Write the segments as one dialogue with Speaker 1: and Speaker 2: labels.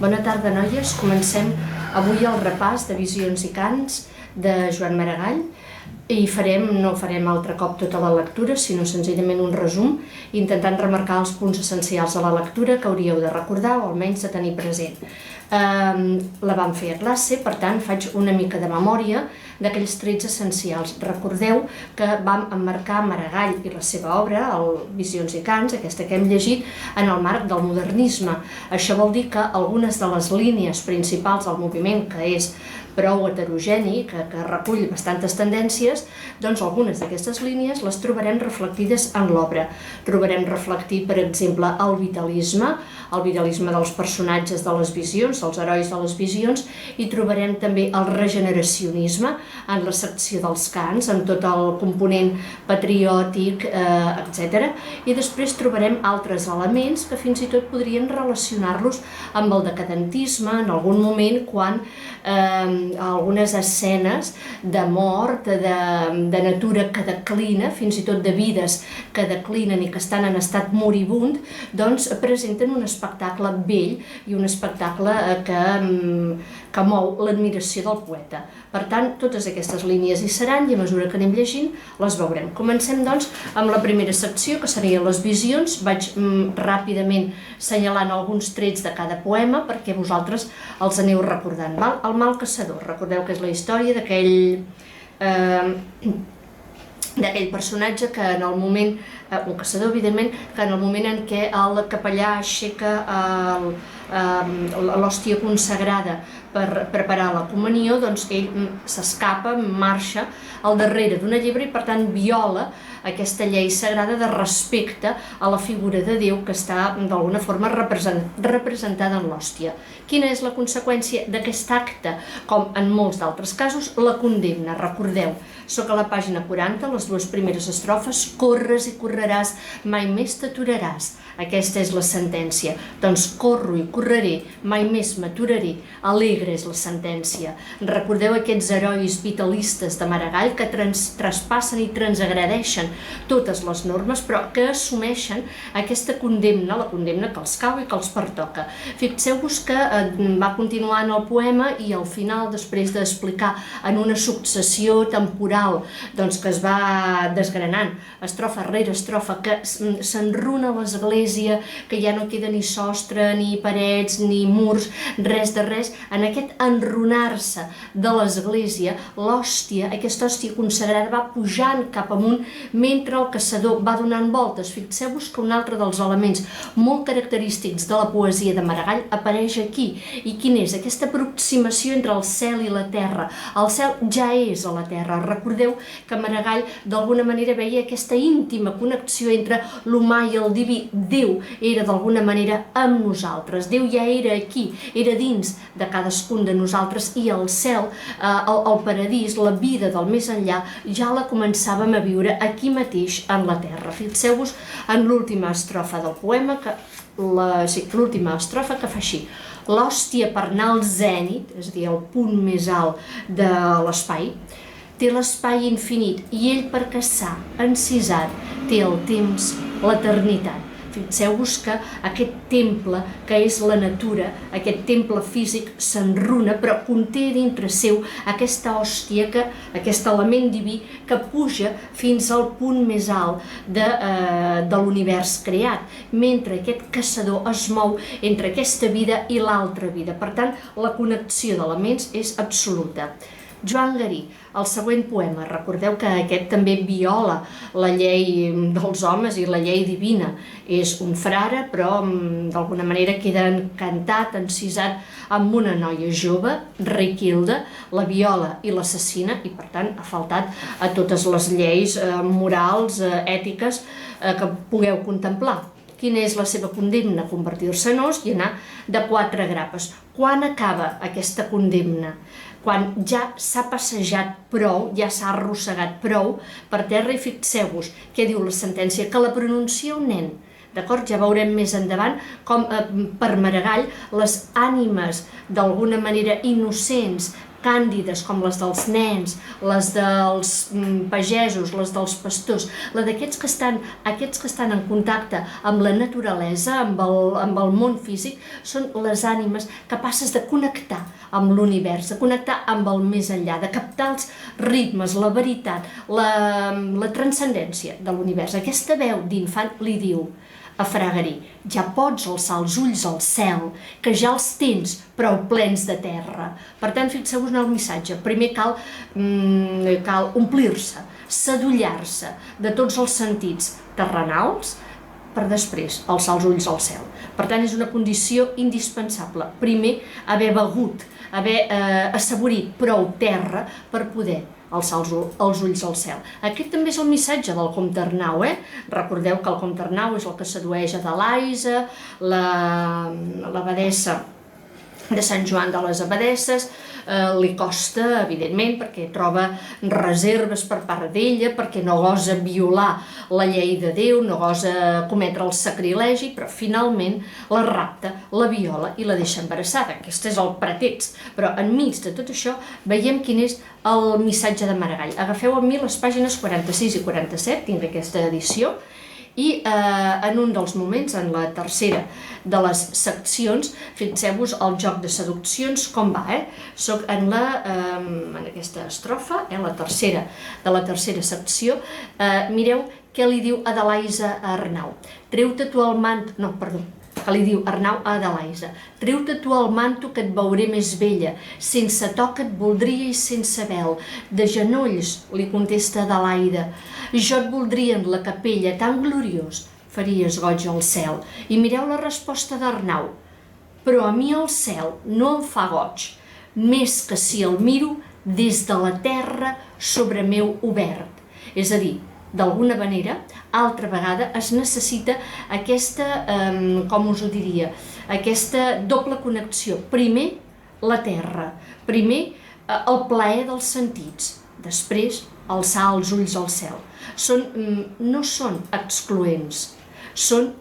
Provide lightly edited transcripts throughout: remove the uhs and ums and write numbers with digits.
Speaker 1: Bona tarda, noies. Comencem avui el repàs de Visions i cants de Joan Maragall i no farem altre cop tota la lectura, sinó senzillament un resum, intentant remarcar els punts essencials de la lectura que hauríeu de recordar o almenys de tenir present. La vam fer a classe, per tant faig una mica de memòria d'aquells trets essencials. Recordeu que vam emmarcar Maragall i la seva obra, el Visions i cants, aquesta que hem llegit, en el marc del modernisme. Això vol dir que algunes de les línies principals del moviment, que és prou heterogeni, que recull bastantes tendències, doncs algunes d'aquestes línies les trobarem reflectides en l'obra. Trobarem reflectit, per exemple, el vitalisme dels personatges de les visions, dels herois de les visions, i trobarem també el regeneracionisme en la secció dels cants, amb tot el component patriòtic, etc. I després trobarem altres elements que fins i tot podrien relacionar-los amb el decadentisme en algun moment, quan algunes escenes de mort, de natura que declina, fins i tot de vides que declinen i que estan en estat moribund, doncs presenten un espectacle bell i un espectacle que mou l'admiració del poeta. Per tant, totes aquestes línies hi seran i a mesura que anem llegint les veurem. Comencem, doncs, amb la primera secció, que serien les visions. Vaig ràpidament assenyalant alguns trets de cada poema perquè vosaltres els aneu recordant. El mal caçador, recordeu que és la història d'aquell personatge que en el moment, un caçador evidentment, que en el moment en què el capellà aixeca l'hòstia consagrada per preparar la comunió, doncs ell s'escapa, marxa al darrere d'una llebre i per tant viola aquesta llei sagrada de respecte a la figura de Déu que està d'alguna forma representada en l'hòstia. Quina és la conseqüència d'aquest acte? Com en molts d'altres casos, la condemna. Recordeu, soc a la pàgina 40, les dues primeres estrofes: corres i correràs, mai més t'aturaràs. Aquesta és la sentència. Doncs corro i correré, mai més m'aturaré. Alegre és la sentència. Recordeu aquests herois vitalistes de Maragall que traspassen i transagredeixen totes les normes, però que assumeixen aquesta condemna, la condemna que els cau i que els pertoca. Fixeu-vos que va continuant el poema i al final, després d'explicar en una successió temporal doncs que es va desgranant, estrofa rere estrofa, que s'enruna l'església, que ja no queda ni sostre, ni parets, ni murs, res de res. En aquest enrunar-se de l'església, l'hòstia, aquesta hòstia consagrada, va pujant cap amunt mentre el caçador va donant voltes. Fixeu-vos que un altre dels elements molt característics de la poesia de Maragall apareix aquí. I quin és? Aquesta aproximació entre el cel i la terra. El cel ja és a la terra. Recordeu que Maragall d'alguna manera veia aquesta íntima connexió entre l'humà i el diví. Déu era d'alguna manera amb nosaltres. Déu ja era aquí, era dins de cadascun de nosaltres, i el cel, el paradís, la vida del més enllà, ja la començàvem a viure aquí mateix en la terra. Fixeu-vos en l'última estrofa del poema, l'última estrofa que fa així: l'hòstia per anar al zènit, és a dir, el punt més alt de l'espai, té l'espai infinit, i ell per caçar, encisat, té el temps, l'eternitat. Fixeu-vos que aquest temple, que és la natura, aquest temple físic, s'enruna, però conté dintre seu aquesta hòstia, aquest element diví que puja fins al punt més alt de l'univers creat, mentre aquest caçador es mou entre aquesta vida i l'altra vida. Per tant, la connexió d'elements és absoluta. Joan Garí, el següent poema. Recordeu que aquest també viola la llei dels homes i la llei divina. És un frare, però d'alguna manera queda encantat, encisat amb una noia jove, Riquilda, la viola i l'assassina, i per tant ha faltat a totes les lleis morals, ètiques que pugueu contemplar. Quina és la seva condemna? Convertir-se en os i anar de 4 grapes. Quan acaba aquesta condemna? Quan ja s'ha passejat prou, ja s'ha arrossegat prou per terra, i fixeu-vos què diu la sentència, que la pronuncia un nen. D'acord? Ja veurem més endavant com per Maragall les ànimes d'alguna manera innocents càndides com les dels nens, les dels pagesos, les dels pastors, aquests que estan en contacte amb la naturalesa, amb el món físic, són les ànimes capaces de connectar amb l'univers, de connectar amb el més enllà, de captar els ritmes, la veritat, la transcendència de l'univers. Aquesta veu d'infant li diu a Fragari: ja pots alçar els ulls al cel, que ja els tens prou plens de terra. Per tant, fixeu-vos en el missatge. Primer cal omplir-se, sadollar-se de tots els sentits terrenals, per després alçar els ulls al cel. Per tant, és una condició indispensable. Primer, haver begut, haver assaborit prou terra per poder alçar els ulls al cel. Aquest també és el missatge del comte Arnau. Recordeu que el comte Arnau és el que sedueix Adelaisa, l'abadessa de Sant Joan de les Abadesses. Li costa, evidentment, perquè troba reserves per part d'ella, perquè no gosa violar la llei de Déu, no gosa cometre el sacrilegi, però finalment la rapta, la viola i la deixa embarassada. Aquest és el pretext. Però enmig de tot això veiem quin és el missatge de Maragall. Agafeu amb mi les pàgines 46 i 47, tinc aquesta edició, i en un dels moments, en la tercera de les seccions, fixeu-vos el joc de seduccions com va. Soc en aquesta estrofa, la tercera de la tercera secció. Mireu què li diu Adelaisa a Arnau. Treu-te tu el manto... No, perdó, que li diu Arnau a Adelaisa. Treu-te tu el manto que et veuré més bella, sense toca et voldria i sense vel. De genolls, li contesta Adelaida, jo et voldria en la capella tan gloriós, faries goig al cel. I mireu la resposta d'Arnau. Però a mi el cel no em fa goig, més que si el miro des de la terra sobre meu obert. És a dir, d'alguna manera, altra vegada es necessita aquesta, com us ho diria, aquesta doble connexió. Primer, la terra. Primer, el plaer dels sentits. Després, alçar els ulls al cel. No són excloents, són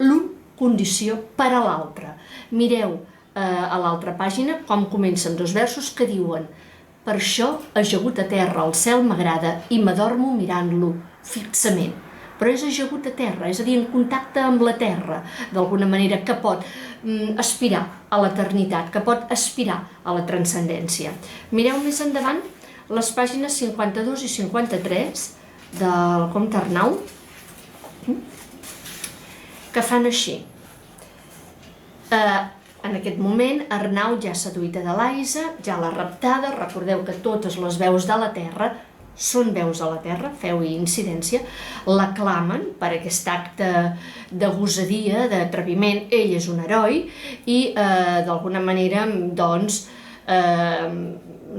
Speaker 1: l'un condició per a l'altra. Mireu a l'altra pàgina com comencen dos versos que diuen: per això, ajagut a terra, el cel m'agrada i m'adormo mirant-lo fixament. Però és ajagut a terra, és a dir, en contacte amb la terra, d'alguna manera, que pot aspirar a l'eternitat, que pot aspirar a la transcendència. Mireu més endavant les pàgines 52 i 53 del comte Arnau, que fan així. En aquest moment, Arnau ja ha seduït Adelaisa, ja l'ha raptada. Recordeu que totes les veus de la terra són veus de la terra, feu-hi incidència, l'aclamen per aquest acte de gosadia, d'atreviment. Ell és un heroi i, d'alguna manera, doncs,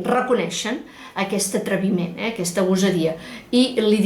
Speaker 1: reconeixen aquest atreviment, aquesta gosadia, i li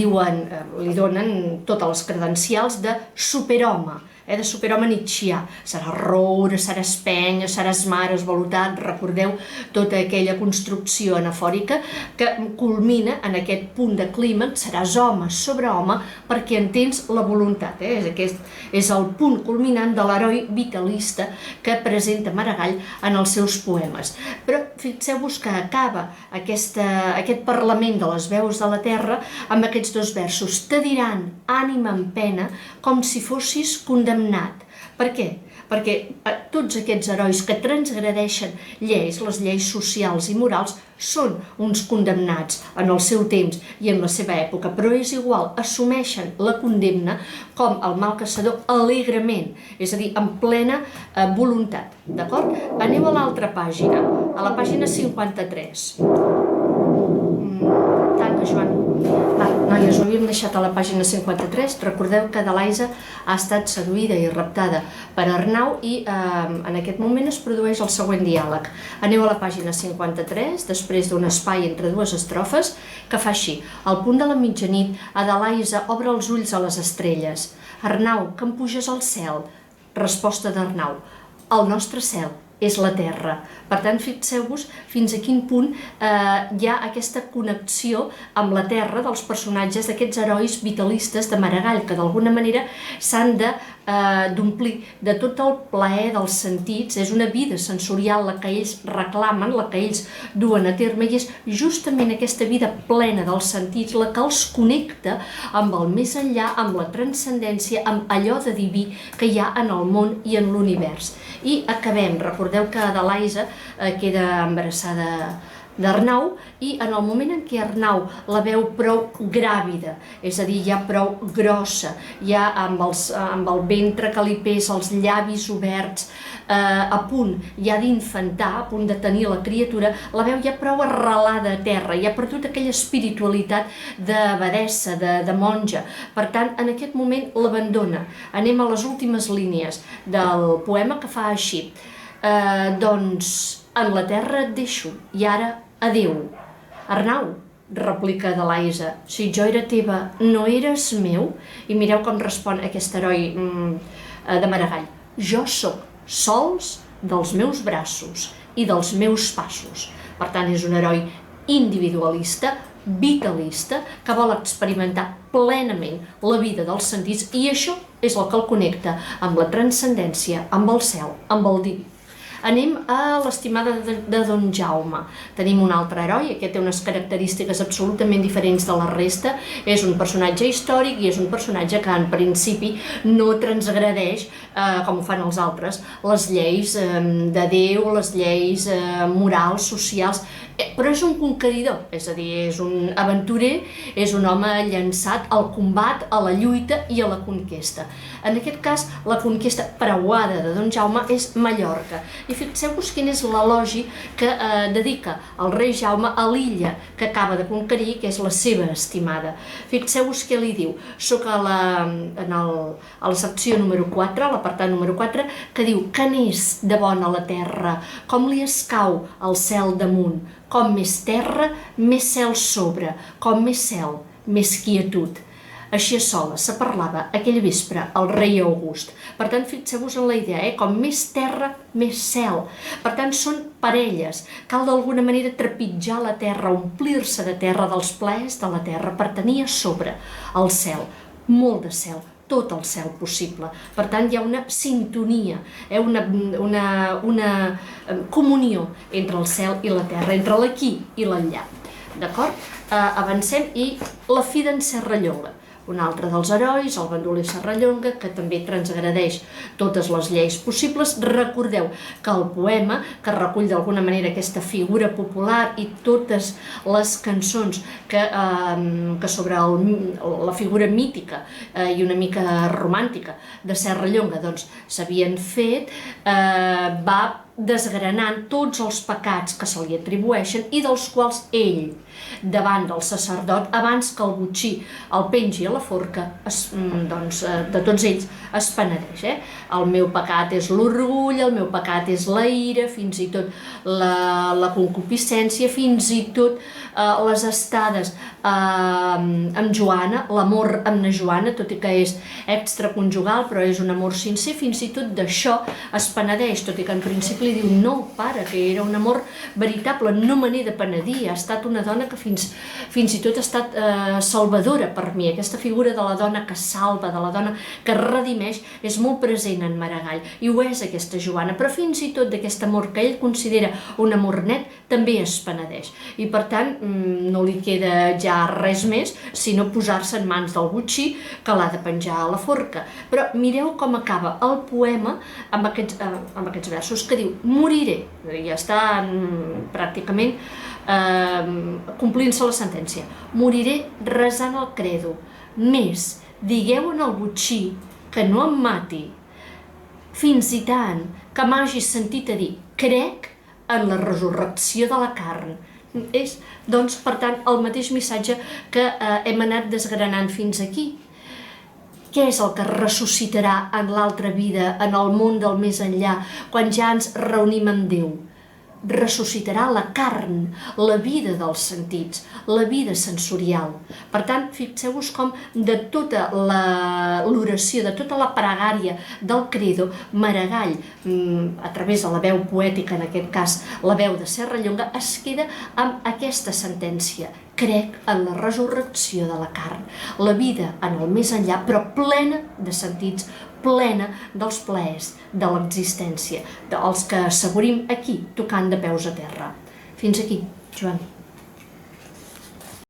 Speaker 1: donen totes les credencials de superhome, de superhome nietzscheà. Serà roure, serà espenya, serà esmar, esvalotat. Recordeu tota aquella construcció anafòrica que culmina en aquest punt de clímax. Seràs home sobre home perquè entens la voluntat. Aquest és el punt culminant de l'heroi vitalista que presenta Maragall en els seus poemes. Però fixeu-vos que acaba aquest parlament de les veus de la terra amb aquests dos versos: te diran, ànima en pena, com si fossis condemnat. Per què? Perquè tots aquests herois que transgredeixen lleis, les lleis socials i morals, són uns condemnats en el seu temps i en la seva època, però és igual, assumeixen la condemna com el mal caçador alegrement, és a dir, amb plena voluntat. D'acord? Aneu a l'altra pàgina, a la pàgina 53. Tanca, Joan. Noies, ho havíem deixat a la pàgina 53. Recordeu que Adelaisa ha estat seduïda i raptada per Arnau i en aquest moment es produeix el següent diàleg. Aneu a la pàgina 53, després d'un espai entre dues estrofes, que fa així: al punt de la mitjanit, Adelaisa obre els ulls a les estrelles. Arnau, que em puges al cel? Resposta d'Arnau: el nostre cel és la terra. Per tant, fixeu-vos fins a quin punt hi ha aquesta connexió amb la terra dels personatges d'aquests herois vitalistes de Maragall, que d'alguna manera s'han de d'omplir de tot el plaer dels sentits, és una vida sensorial la que ells reclamen, la que ells duen a terme, i és justament aquesta vida plena dels sentits la que els connecta amb el més enllà, amb la transcendència, amb allò de diví que hi ha en el món i en l'univers. I acabem, recordeu que Adelaisa queda embarassada d'Arnau, i en el moment en què Arnau la veu prou gràvida, és a dir, ja prou grossa, ja amb el ventre que li pesa, els llavis oberts, a punt ja d'infantar, a punt de tenir la criatura, la veu ja prou arrelada a terra, ja ha perdut aquella espiritualitat d'abadessa, de monja. Per tant, en aquest moment l'abandona. Anem a les últimes línies del poema, que fa així. Doncs, en la terra et deixo, i ara adéu. Arnau, replica Adelaisa, si jo era teva, no eres meu? I mireu com respon aquest heroi de Maragall. Jo sóc sols dels meus braços i dels meus passos. Per tant, és un heroi individualista, vitalista, que vol experimentar plenament la vida dels sentits, i això és el que el connecta amb la transcendència, amb el cel, amb el diví. Anem a l'estimada de Don Jaume. Tenim un altre heroi, aquest té unes característiques absolutament diferents de la resta. És un personatge històric i és un personatge que en principi no transgredeix, com ho fan els altres, les lleis de Déu, les lleis morals, socials, però és un conqueridor, és a dir, és un aventurer, és un home llançat al combat, a la lluita i a la conquesta. En aquest cas, la conquesta preuada de Don Jaume és Mallorca. I fixeu-vos quin és l'elogi que dedica el rei Jaume a l'illa que acaba de conquerir, que és la seva estimada. Fixeu-vos què li diu. Soc a la secció número 4, a l'apartat número 4, que diu: que n'és de bona la terra, com li escau el cel damunt, com més terra, més cel sobre, com més cel, més quietud. Així a soles se parlava aquell vespre el rei August. Per tant, fixeu-vos en la idea, com més terra, més cel. Per tant, són parelles. Cal d'alguna manera trepitjar la terra, omplir-se de terra, dels plaers de la terra, per tenir a sobre el cel, molt de cel, tot el cel possible. Per tant, hi ha una sintonia, una comunió entre el cel i la terra, entre l'aquí i l'enllà. D'acord? Avancem, i la fi d'en Serrallonga. Un altre dels herois, el bandoler Serrallonga, que també transgredeix totes les lleis possibles. Recordeu que el poema, que recull d'alguna manera aquesta figura popular i totes les cançons que sobre la figura mítica i una mica romàntica de Serrallonga s'havien fet, va desgranant tots els pecats que se li atribueixen i dels quals ell, davant del sacerdot, abans que el botxí el pengi a la forca, de tots ells es penedeix. El meu pecat és l'orgull, el meu pecat és la ira, fins i tot la concupiscència, fins i tot les estades amb Joana, l'amor amb na Joana, tot i que és extraconjugal, però és un amor sincer, fins i tot d'això es penedeix, tot i que en principi li diu: no, pare, que era un amor veritable, no me n'he de penedir, ha estat una dona que fins i tot ha estat salvadora per mi. Aquesta figura de la dona que salva, de la dona que redimeix, és molt present en Maragall, i ho és aquesta Joana, però fins i tot d'aquest amor que ell considera un amor net, també es penedeix. I per tant, no li queda ja res més sinó posar-se en mans del botxí, que l'ha de penjar a la forca. Però mireu com acaba el poema amb aquests versos que diu: moriré, ja està pràcticament complint-se la sentència, moriré resant el credo, més digueu en el botxí que no em mati, fins i tant que m'hagi sentit a dir crec en la resurrecció de la carn. És, doncs, per tant, el mateix missatge que hem anat desgranant fins aquí. Què és el que ressuscitarà en l'altra vida, en el món del més enllà, quan ja ens reunim amb Déu? Ressuscitarà la carn, la vida dels sentits, la vida sensorial. Per tant, fixeu-vos com de tota l'oració, de tota la pregària del credo, Maragall, a través de la veu poètica, en aquest cas la veu de Serrallonga, es queda amb aquesta sentència: crec en la resurrecció de la carn, la vida en el més enllà, però plena de sentits, plena dels plaers de l'existència, dels que assaborim aquí, tocant de peus a terra. Fins aquí, Joan.